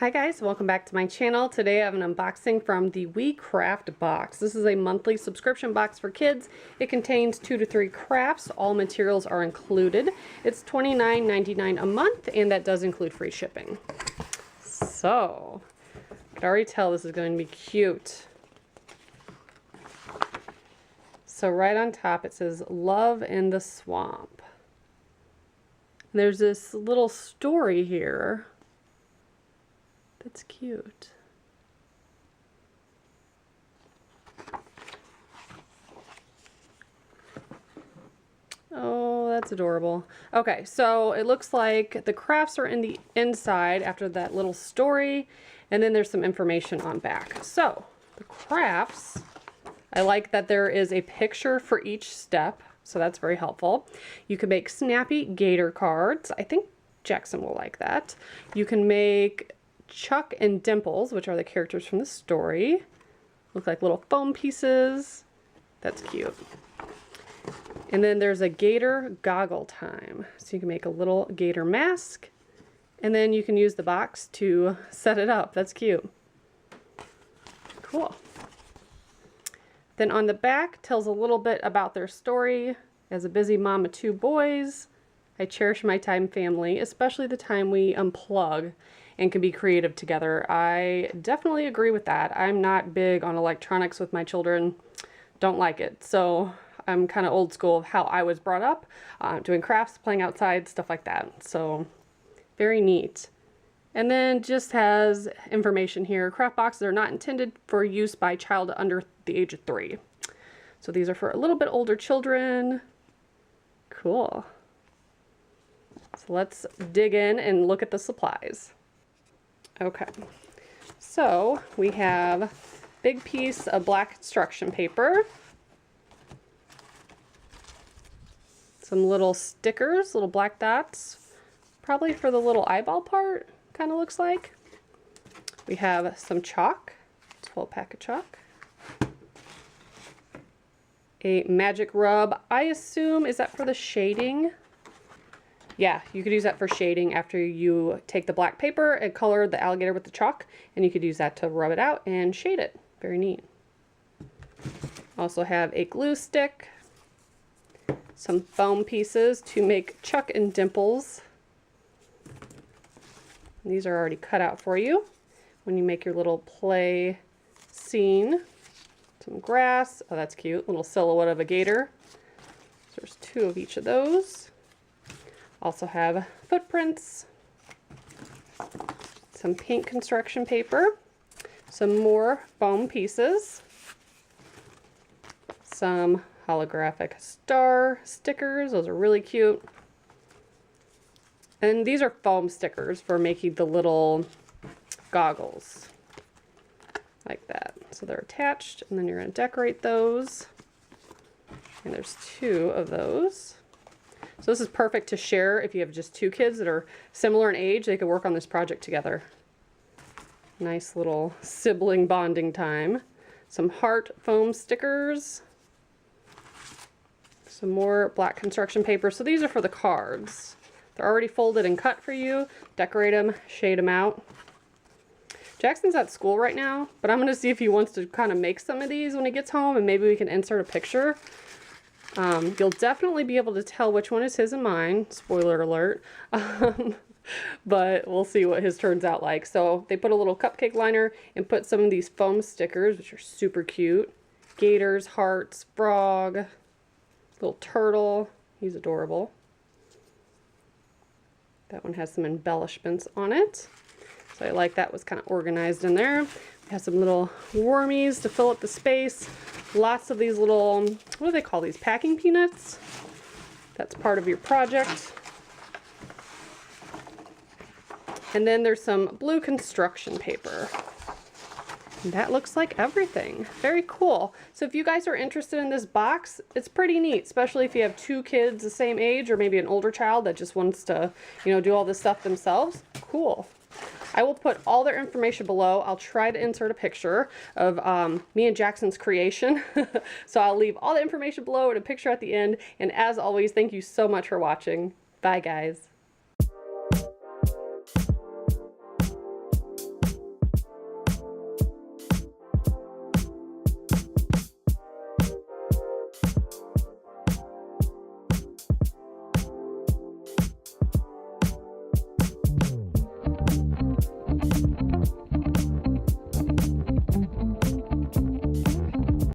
Hi guys, welcome back to my channel. Today I have an unboxing from the We Craft box. This is a monthly subscription box for kids. It contains 2 to 3 crafts. All materials are included. It's $29.99 a month, and that does include free shipping. So, I can already tell this is going to be cute. So right on top it says Love in the Swamp. There's this little story here. That's cute. Oh, that's adorable. Okay, so it looks like the crafts are in the inside after that little story, and then there's some information on back. So, the crafts, I like that there is a picture for each step, so that's very helpful. You can make snappy gator cards. I think Jackson will like that. You can make Chuck and Dimples, which are the characters from the story. Look like little foam pieces. That's cute. And then there's a gator goggle time. So you can make a little gator mask, and then you can use the box to set it up. That's cute. Cool. Then on the back tells a little bit about their story. As a busy mom of 2 boys, I cherish my time family, especially the time we unplug and can be creative together. I definitely agree with that. I'm not big on electronics with my children. Don't like it. So I'm kind of old school of how I was brought up, doing crafts, playing outside, stuff like that. So very neat. And then just has information here. Craft boxes are not intended for use by child under the age of 3. So these are for a little bit older children. Cool. So let's dig in and look at the supplies. Okay, so we have a big piece of black construction paper, some little stickers, little black dots, probably for the little eyeball part, kind of looks like. We have some chalk, it's a whole pack of chalk. A magic rub, I assume, is that for the shading? Yeah, you could use that for shading after you take the black paper and color the alligator with the chalk, and you could use that to rub it out and shade it. Very neat. Also have a glue stick, some foam pieces to make Chuck and Dimples. And these are already cut out for you when you make your little play scene. Some grass. Oh, that's cute. Little silhouette of a gator. So there's 2 of each of those. Also have footprints, some pink construction paper, some more foam pieces, some holographic star stickers. Those are really cute. And these are foam stickers for making the little goggles, like that. So they're attached, and then you're going to decorate those. And there's 2 of those. So this is perfect to share if you have just 2 kids that are similar in age. They could work on this project together. Nice little sibling bonding time. Some heart foam stickers. Some more black construction paper. So these are for the cards. They're already folded and cut for you. Decorate them, shade them out. Jackson's at school right now, but I'm going to see if he wants to kind of make some of these when he gets home, and maybe we can insert a picture. You'll definitely be able to tell which one is his and mine. Spoiler alert. But we'll see what his turns out like. So they put a little cupcake liner and put some of these foam stickers, which are super cute. Gators, hearts, frog, little turtle. He's adorable. That one has some embellishments on it. So I like that was kind of organized in there. We have some little wormies to fill up the space. Lots of these little, what do they call these? Packing peanuts? That's part of your project. And then there's some blue construction paper. And that looks like everything. Very cool. So if you guys are interested in this box, it's pretty neat, especially if you have 2 kids the same age, or maybe an older child that just wants to, do all this stuff themselves. Cool. I will put all their information below. I'll try to insert a picture of me and Jackson's creation. So I'll leave all the information below and a picture at the end. And as always, thank you so much for watching. Bye, guys.